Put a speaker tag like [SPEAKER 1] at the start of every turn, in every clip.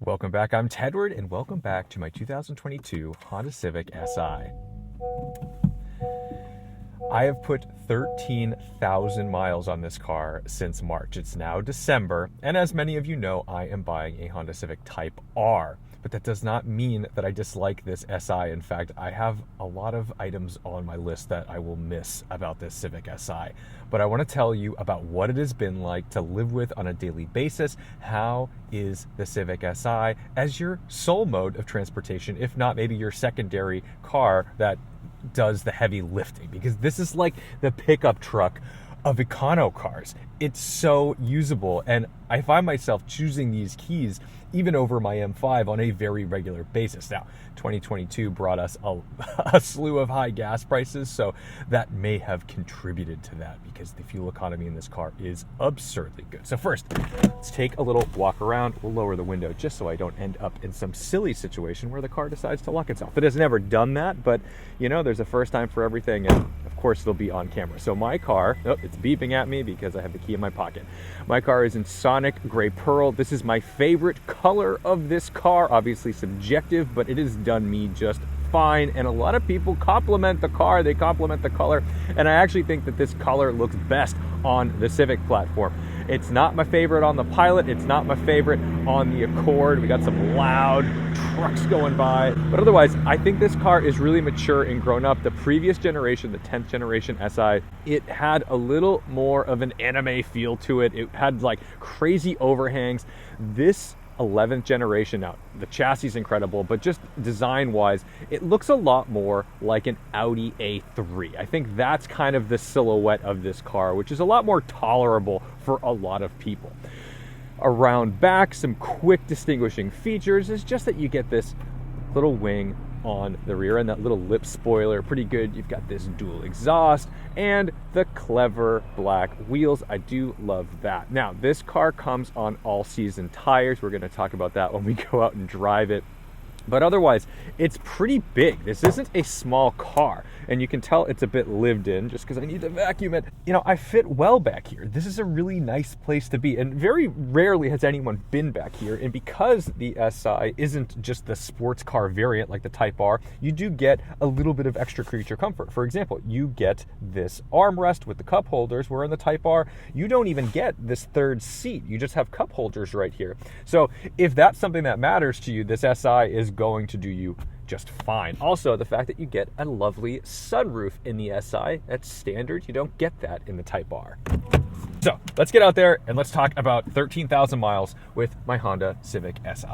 [SPEAKER 1] Welcome back, I'm Tedward, and welcome back to my 2022 Honda Civic Si. I have put 13,000 miles on this car since March. It's now December, and as many of you know, I am buying a Honda Civic Type R. But that does not mean that I dislike this Si. In fact, I have a lot of items on my list that I will miss about this Civic Si. But I want to tell you about what it has been like to live with on a daily basis. How is the Civic Si as your sole mode of transportation, if not maybe your secondary car that does the heavy lifting? Because this is like the pickup truck of econo cars. It's so usable, and I find myself choosing these keys even over my M5 on a very regular basis. Now, 2022 brought us a slew of high gas prices, so that may have contributed to that because the fuel economy in this car is absurdly good. So first, let's take a little walk around. We'll lower the window just so I don't end up in some silly situation where the car decides to lock itself. It has never done that, but you know, there's a first time for everything, and of course it'll be on camera. So my car, it's beeping at me because I have the key in my pocket. My car is in Sonic Gray Pearl. This is my favorite color of this car, obviously subjective, but it has done me just fine. And a lot of people compliment the car, they compliment the color, and I actually think that this color looks best on the Civic platform. It's not my favorite on the Pilot, it's not my favorite on the Accord. We got some loud trucks going by, but otherwise I think this car is really mature and grown up. The previous generation, the 10th generation Si, it had a little more of an anime feel to it. It had like crazy overhangs. This 11th generation, now the chassis is incredible, but just design wise it looks a lot more like an Audi A3. I think that's kind of the silhouette of this car, which is a lot more tolerable for a lot of people. Around back, some quick distinguishing features is just that you get this little wing on the rear and that little lip spoiler, pretty good. You've got this dual exhaust and the clever black wheels. I do love that. Now, this car comes on all season tires. We're going to talk about that when we go out and drive it. But otherwise, it's pretty big. This isn't a small car, and you can tell it's a bit lived in just because I need to vacuum it. You know, I fit well back here. This is a really nice place to be, and very rarely has anyone been back here. And because the Si isn't just the sports car variant like the Type R, you do get a little bit of extra creature comfort. For example, you get this armrest with the cup holders, where in the Type R, you don't even get this third seat. You just have cup holders right here. So if that's something that matters to you, this Si is going to do you just fine. Also, the fact that you get a lovely sunroof in the Si, that's standard. You don't get that in the Type R. So let's get out there and let's talk about 13,000 miles with my Honda Civic Si.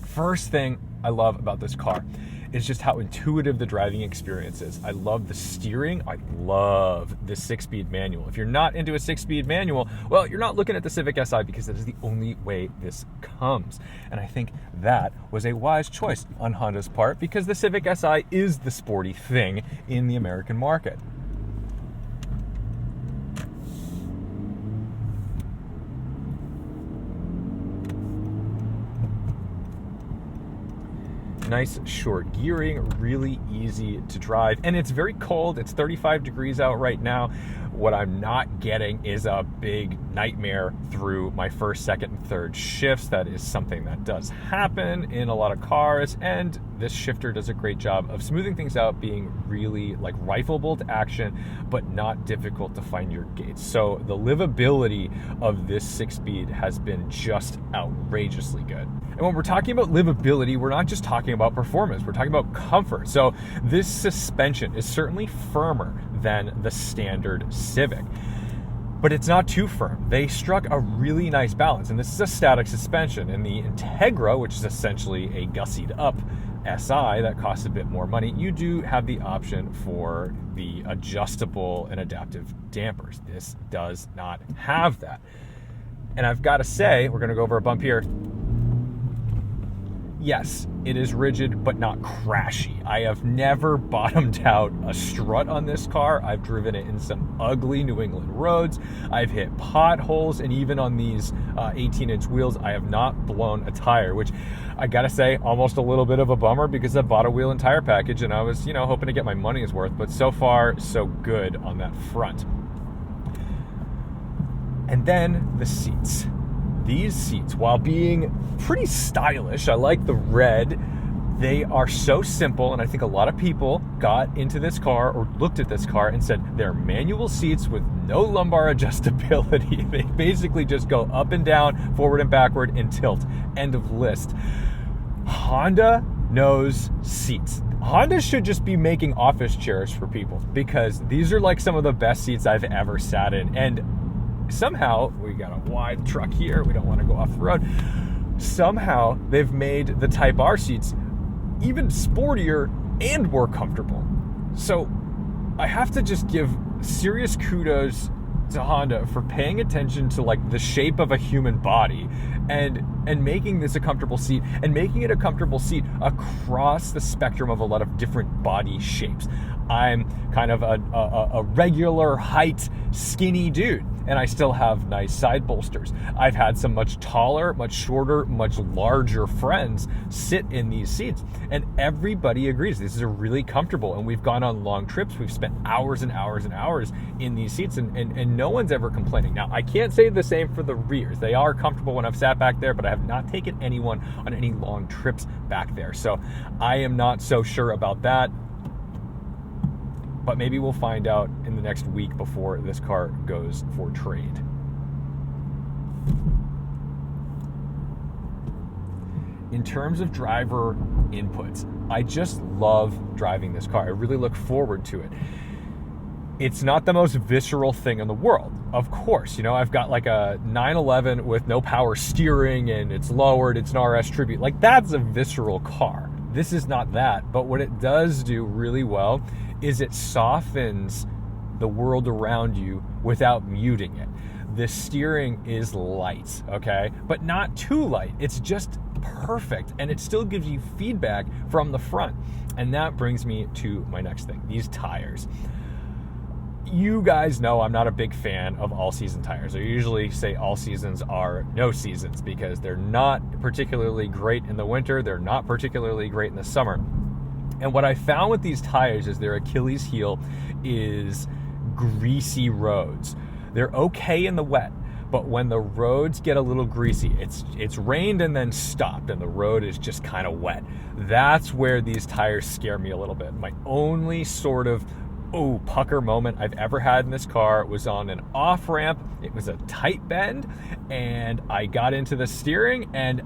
[SPEAKER 1] First thing I love about this car is just how intuitive the driving experience is. I love the steering. I love the 6-speed manual. If you're not into a 6-speed manual, well, you're not looking at the Civic Si because that is the only way this comes. And I think that was a wise choice on Honda's part because the Civic Si is the sporty thing in the American market. Nice short gearing, really easy to drive, and it's very cold. It's 35 degrees out right now. What I'm not getting is a big nightmare through my first, second, and third shifts. That is something that does happen in a lot of cars, and this shifter does a great job of smoothing things out, being really like rifleable to action, but not difficult to find your gates. So the livability of this 6-speed has been just outrageously good. And when we're talking about livability, we're not just talking about performance, we're talking about comfort. So this suspension is certainly firmer than the standard Civic, but it's not too firm. They struck a really nice balance, and this is a static suspension. In the Integra, which is essentially a gussied up Si that costs a bit more money, you do have the option for the adjustable and adaptive dampers. This does not have that. And I've got to say, we're going to go over a bump here. Yes, it is rigid, but not crashy. I have never bottomed out a strut on this car. I've driven it in some ugly New England roads. I've hit potholes, and even on these 18-inch wheels, I have not blown a tire, which I gotta say, almost a little bit of a bummer because I bought a wheel and tire package and I was, hoping to get my money's worth, but so far, so good on that front. And then the seats. these seats, while being pretty stylish, I like the red, they are so simple, and I think a lot of people got into this car or looked at this car and said they're manual seats with no lumbar adjustability. They basically just go up and down, forward and backward, and tilt. End of list. Honda knows seats. Honda should just be making office chairs for people, because these are like some of the best seats I've ever sat in. And somehow, we got a wide truck here, we don't want to go off the road. Somehow, they've made the Type R seats even sportier and more comfortable. So I have to just give serious kudos to Honda for paying attention to like the shape of a human body and making this a comfortable seat, and making it a comfortable seat across the spectrum of a lot of different body shapes. I'm kind of a regular height, skinny dude, and I still have nice side bolsters. I've had some much taller, much shorter, much larger friends sit in these seats, and everybody agrees this is really comfortable. And we've gone on long trips. We've spent hours and hours and hours in these seats, and no one's ever complaining. Now, I can't say the same for the rears. They are comfortable when I've sat back there, but I have not taken anyone on any long trips back there. So I am not so sure about that. But maybe we'll find out in the next week before this car goes for trade. In terms of driver inputs, I just love driving this car. I really look forward to it. It's not the most visceral thing in the world. Of course, you know, I've got like a 911 with no power steering and it's lowered, it's an RS Tribute. Like, that's a visceral car. This is not that, but what it does do really well is it softens the world around you without muting it. The steering is light, okay? But not too light. It's just perfect, and it still gives you feedback from the front. And that brings me to my next thing, these tires. You guys know I'm not a big fan of all-season tires. I usually say all seasons are no seasons, because they're not particularly great in the winter, they're not particularly great in the summer. And what I found with these tires is their Achilles heel is greasy roads. They're okay in the wet, but when the roads get a little greasy, it's rained and then stopped and the road is just kind of wet. That's where these tires scare me a little bit. My only sort of pucker moment I've ever had in this car was on an off ramp. It was a tight bend, and I got into the steering, and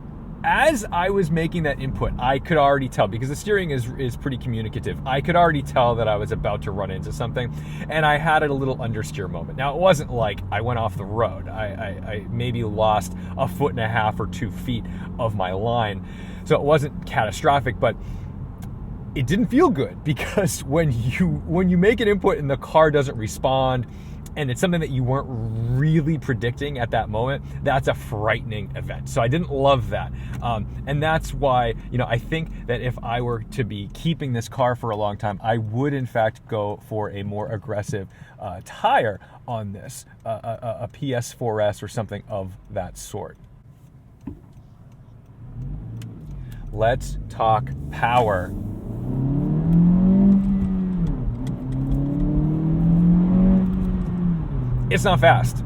[SPEAKER 1] as I was making that input, I could already tell, because the steering is pretty communicative, I could already tell that I was about to run into something, and I had a little understeer moment. Now, it wasn't like I went off the road. I maybe lost 1.5 feet or 2 feet of my line, so it wasn't catastrophic, but it didn't feel good, because when you make an input and the car doesn't respond, and it's something that you weren't really predicting at that moment, that's a frightening event. So I didn't love that. And that's why, you know, I think that if I were to be keeping this car for a long time, I would in fact go for a more aggressive tire on this, a PS4S or something of that sort. Let's talk power. It's not fast.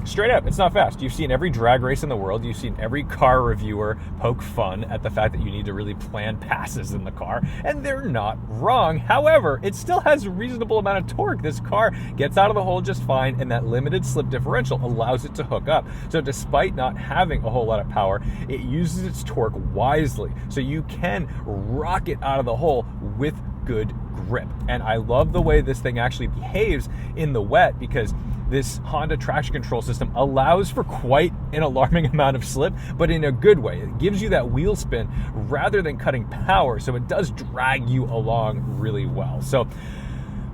[SPEAKER 1] Straight up, it's not fast. You've seen every drag race in the world. You've seen every car reviewer poke fun at the fact that you need to really plan passes in the car, and they're not wrong. However, it still has a reasonable amount of torque. This car gets out of the hole just fine, and that limited slip differential allows it to hook up. So despite not having a whole lot of power, it uses its torque wisely. So you can rock it out of the hole with good grip. And I love the way this thing actually behaves in the wet, because this Honda traction control system allows for quite an alarming amount of slip, but in a good way. It gives you that wheel spin rather than cutting power, so it does drag you along really well. So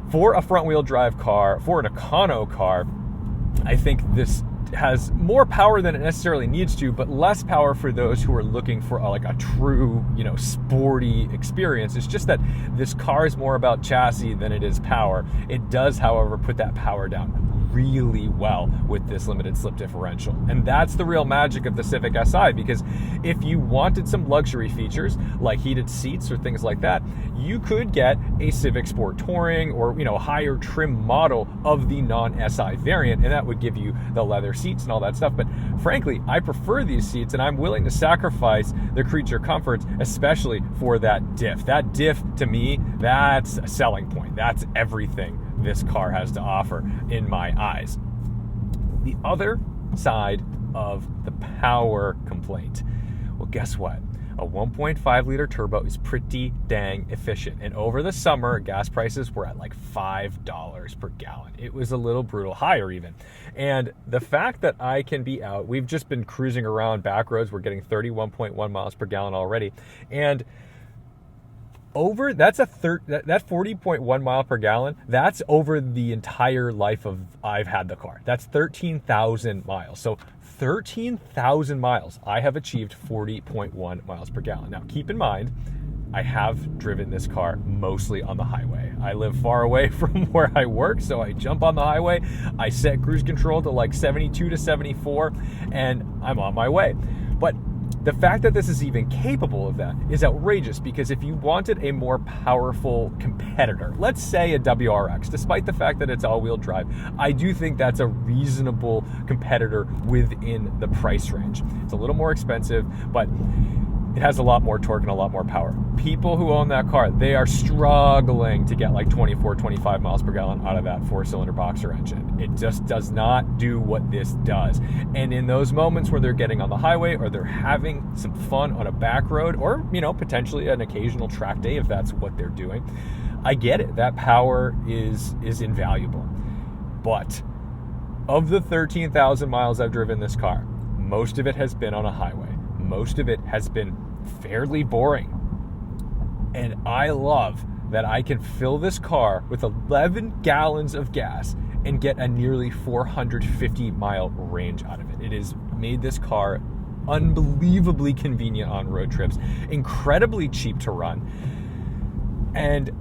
[SPEAKER 1] for a front-wheel drive car, for an econo car, I think this has more power than it necessarily needs to, but less power for those who are looking for like a true, you know, sporty experience. It's just that this car is more about chassis than it is power. It does, however, put that power down really well with this limited slip differential. And that's the real magic of the Civic Si, because if you wanted some luxury features like heated seats or things like that, you could get a Civic Sport Touring or, you know, higher trim model of the non-SI variant, and that would give you the leather seats and all that stuff. But frankly, I prefer these seats, and I'm willing to sacrifice the creature comforts, especially for that diff. That diff, to me, that's a selling point. That's everything this car has to offer in my eyes. The other side of the power complaint. Well, guess what? A 1.5 liter turbo is pretty dang efficient. And over the summer, gas prices were at like $5 per gallon. It was a little brutal, higher even. And the fact that I can be out, we've just been cruising around back roads. We're getting 31.1 miles per gallon already. And over, that's that 40.1 mile per gallon, that's over the entire life of I've had the car. That's 13,000 miles. So 13,000 miles, I have achieved 40.1 miles per gallon. Now, keep in mind, I have driven this car mostly on the highway. I live far away from where I work, so I jump on the highway, I set cruise control to like 72 to 74, and I'm on my way. But the fact that this is even capable of that is outrageous, because if you wanted a more powerful competitor, let's say a WRX, despite the fact that it's all-wheel drive, I do think that's a reasonable competitor within the price range. It's a little more expensive, but it has a lot more torque and a lot more power. People who own that car, they are struggling to get like 24, 25 miles per gallon out of that 4-cylinder boxer engine. It just does not do what this does. And in those moments where they're getting on the highway or they're having some fun on a back road, or, you know, potentially an occasional track day if that's what they're doing, I get it. That power is invaluable. But of the 13,000 miles I've driven this car, most of it has been on a highway. Most of it has been fairly boring. And I love that I can fill this car with 11 gallons of gas and get a nearly 450 mile range out of it. It has made this car unbelievably convenient on road trips, incredibly cheap to run. And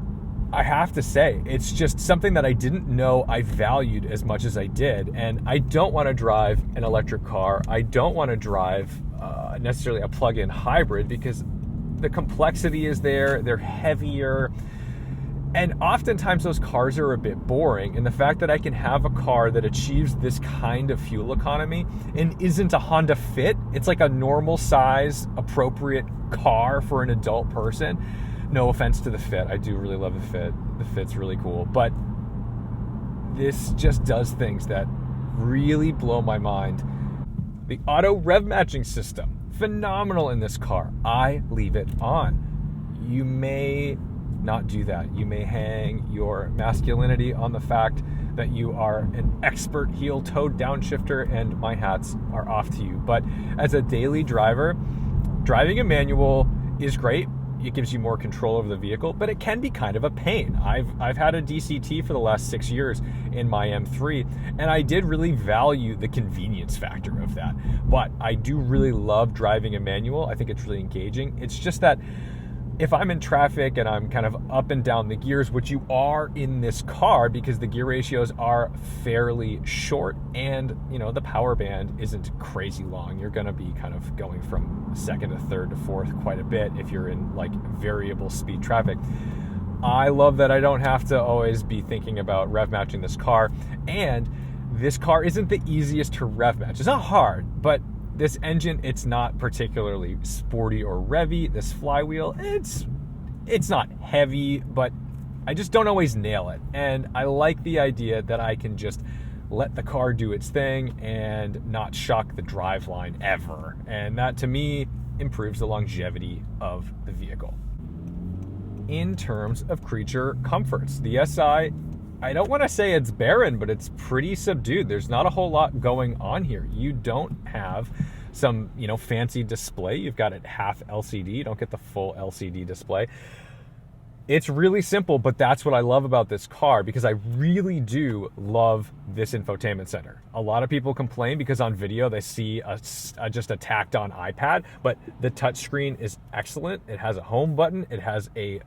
[SPEAKER 1] I have to say, it's just something that I didn't know I valued as much as I did. And I don't want to drive an electric car. I don't want to drive necessarily a plug-in hybrid, because the complexity is there, they're heavier, and oftentimes those cars are a bit boring. And the fact that I can have a car that achieves this kind of fuel economy and isn't a Honda Fit, it's like a normal size, appropriate car for an adult person. No offense to the Fit, I do really love the Fit. The Fit's really cool, but this just does things that really blow my mind. The auto rev matching system, phenomenal in this car. I leave it on. You may not do that. You may hang your masculinity on the fact that you are an expert heel-toed downshifter, and my hats are off to you. But as a daily driver, driving a manual is great. It gives you more control over the vehicle, but it can be kind of a pain. I've had a DCT for the last 6 years in my M3, and I did really value the convenience factor of that. But I do really love driving a manual. I think it's really engaging. It's just that if I'm in traffic and I'm kind of up and down the gears, which you are in this car because the gear ratios are fairly short, and you know, the power band isn't crazy long. You're going to be kind of going from second to third to fourth quite a bit if you're in like variable speed traffic. I love that I don't have to always be thinking about rev matching this car, and this car isn't the easiest to rev match. It's not hard, but this engine, it's not particularly sporty or revvy. This flywheel, it's not heavy, but I just don't always nail it. And I like the idea that I can just let the car do its thing and not shock the driveline ever. And that, to me, improves the longevity of the vehicle. In terms of creature comforts, the SI, I don't want to say it's barren, but it's pretty subdued. There's not a whole lot going on here. You don't have some, fancy display. You've got it half LCD. You don't get the full LCD display. It's really simple, but that's what I love about this car, because I really do love this infotainment center. A lot of people complain because on video they see just a tacked on iPad, but the touchscreen is excellent. It has a home button. It has a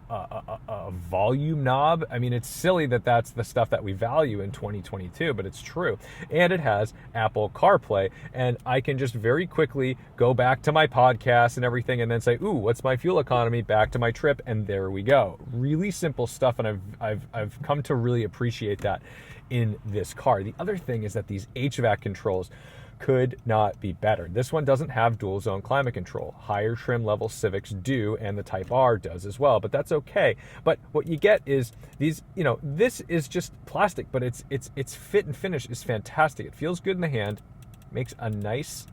[SPEAKER 1] volume knob. I mean, it's silly that that's the stuff that we value in 2022, but it's true. And it has Apple CarPlay, and I can just very quickly go back to my podcast and everything and then say, ooh, what's my fuel economy, back to my trip, and there we go. Really simple stuff, and I've come to really appreciate that in this car. The other thing is that these HVAC controls could not be better. This one doesn't have dual zone climate control. Higher trim level Civics do, and the Type R does as well, but that's okay. But what you get is these, this is just plastic, but its fit and finish is fantastic. It feels good in the hand, makes a nice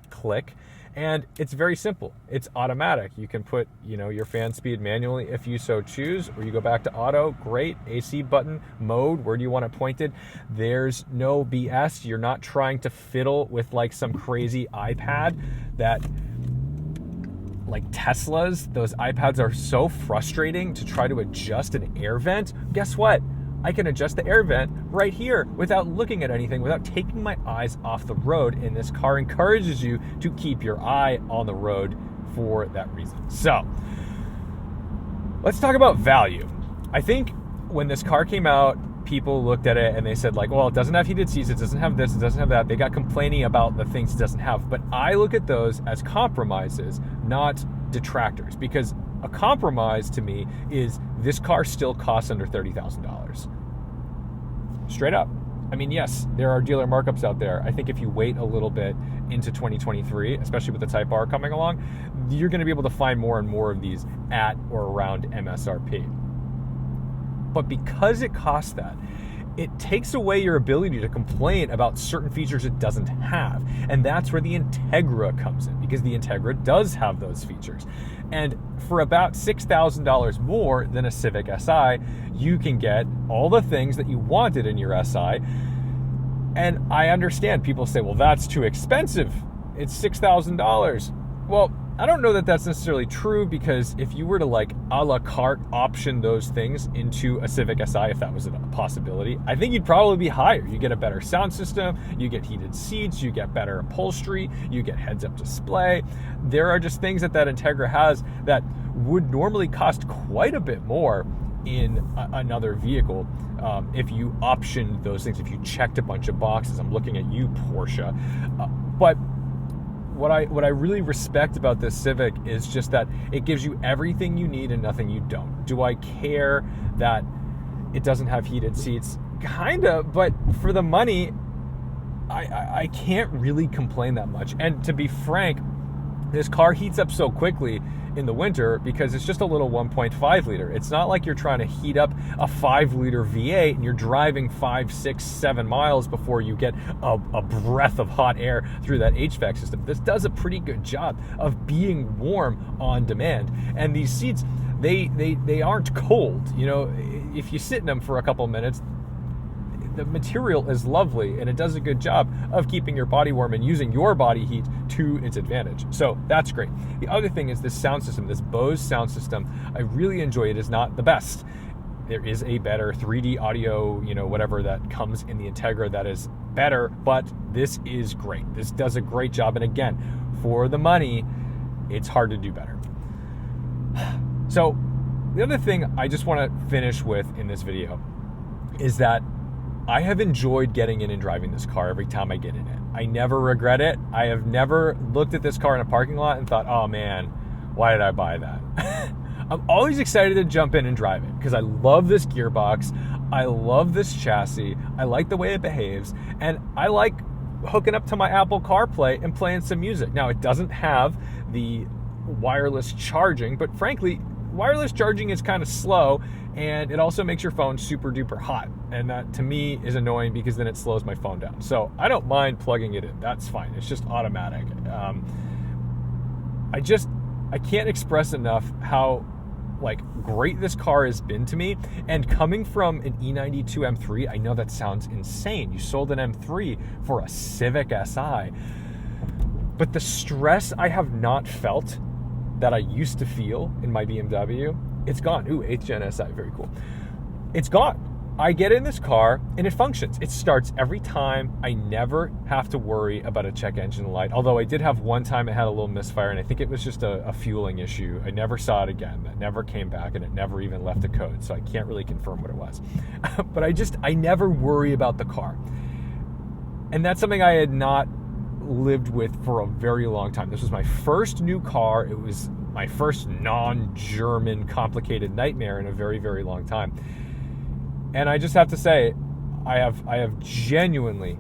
[SPEAKER 1] click, and it's very simple. It's automatic. You can put, your fan speed manually if you so choose, or you go back to auto. Great. AC button, mode, where do you want it pointed? There's no BS. You're not trying to fiddle with like some crazy iPad that, like Teslas, those iPads are so frustrating to try to adjust an air vent. Guess what? I can adjust the air vent right here without looking at anything, without taking my eyes off the road. And this car encourages you to keep your eye on the road for that reason. So let's talk about value. I think when this car came out, people looked at it and they said, like, well, it doesn't have heated seats, it doesn't have this, it doesn't have that. They got complaining about the things it doesn't have. But I look at those as compromises, not detractors, because a compromise to me is this car still costs under $30,000. Straight up. I mean, yes, there are dealer markups out there. I think if you wait a little bit into 2023, especially with the Type R coming along, you're going to be able to find more and more of these at or around MSRP. But because it costs that, it takes away your ability to complain about certain features it doesn't have. And that's where the Integra comes in, because the Integra does have those features. And for about $6,000 more than a Civic Si, you can get all the things that you wanted in your Si. And I understand people say, well, that's too expensive. It's $6,000. Well, I don't know that that's necessarily true, because if you were to like a la carte option those things into a Civic Si, if that was a possibility, I think you'd probably be higher. You get a better sound system, you get heated seats, you get better upholstery, you get heads-up display. There are just things that Integra has that would normally cost quite a bit more in another vehicle if you optioned those things, if you checked a bunch of boxes. I'm looking at you, Porsche. But what I really respect about this Civic is just that it gives you everything you need and nothing you don't. Do I care that it doesn't have heated seats? Kinda, but for the money, I can't really complain that much. And to be frank, this car heats up so quickly in the winter because it's just a little 1.5 liter. It's not like you're trying to heat up a 5 liter V8 and you're driving 5, 6, 7 miles before you get a breath of hot air through that HVAC system. This does a pretty good job of being warm on demand. And these seats, they aren't cold. If you sit in them for a couple minutes, the material is lovely and it does a good job of keeping your body warm and using your body heat to its advantage. So that's great. The other thing is this sound system, this Bose sound system. I really enjoy it. It is not the best. There is a better 3D audio, whatever that comes in the Integra that is better, but this is great. This does a great job. And again, for the money, it's hard to do better. So the other thing I just want to finish with in this video is that I have enjoyed getting in and driving this car every time I get in it. I never regret it. I have never looked at this car in a parking lot and thought, oh man, why did I buy that? I'm always excited to jump in and drive it because I love this gearbox. I love this chassis. I like the way it behaves. And I like hooking up to my Apple CarPlay and playing some music. Now, it doesn't have the wireless charging, but frankly, wireless charging is kind of slow, and it also makes your phone super duper hot. And that to me is annoying because then it slows my phone down. So I don't mind plugging it in. That's fine. It's just automatic. I can't express enough how great this car has been to me. And coming from an E92 M3, I know that sounds insane. You sold an M3 for a Civic Si. But the stress I have not felt that I used to feel in my BMW It's gone. Ooh, 8th Gen SI, very cool. It's gone. I get in this car and it functions. It starts every time. I never have to worry about a check engine light. Although I did have one time it had a little misfire, and I think it was just a fueling issue. I never saw it again. That never came back, and it never even left a code. So I can't really confirm what it was. But I never worry about the car. And that's something I had not lived with for a very long time. This was my first new car. It was my first non-German complicated nightmare in a very, very long time. And I just have to say, I have genuinely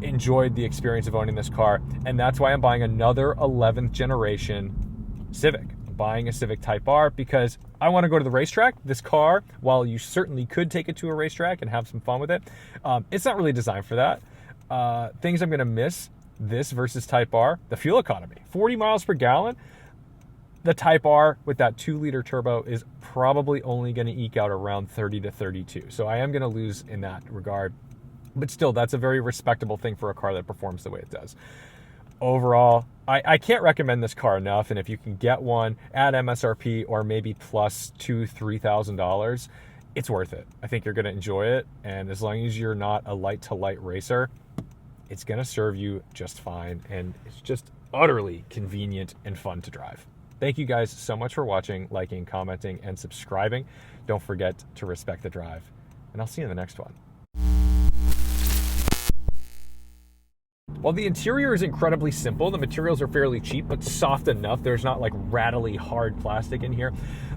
[SPEAKER 1] enjoyed the experience of owning this car, and that's why I'm buying another 11th generation Civic. I'm buying a Civic Type R because I want to go to the racetrack. This car, while you certainly could take it to a racetrack and have some fun with it, it's not really designed for that. Things I'm going to miss, this versus Type R, the fuel economy. 40 miles per gallon. The Type R with that 2-liter turbo is probably only going to eke out around 30 to 32. So I am going to lose in that regard. But still, that's a very respectable thing for a car that performs the way it does. Overall, I can't recommend this car enough. And if you can get one at MSRP or maybe plus $2,000-$3,000, it's worth it. I think you're going to enjoy it. And as long as you're not a light-to-light racer, it's going to serve you just fine. And it's just utterly convenient and fun to drive. Thank you guys so much for watching, liking, commenting, and subscribing. Don't forget to respect the drive, and I'll see you in the next one. While the interior is incredibly simple, the materials are fairly cheap, but soft enough. There's not like rattly hard plastic in here.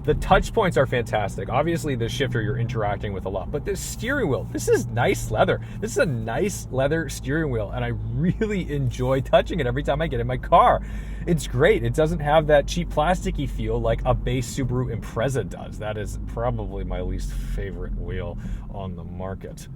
[SPEAKER 1] The touch points are fantastic. Obviously, the shifter you're interacting with a lot, but this steering wheel, this is nice leather. This is a nice leather steering wheel, and I really enjoy touching it every time I get in my car. It's great. It doesn't have that cheap plasticky feel like a base Subaru Impreza does. That is probably my least favorite wheel on the market.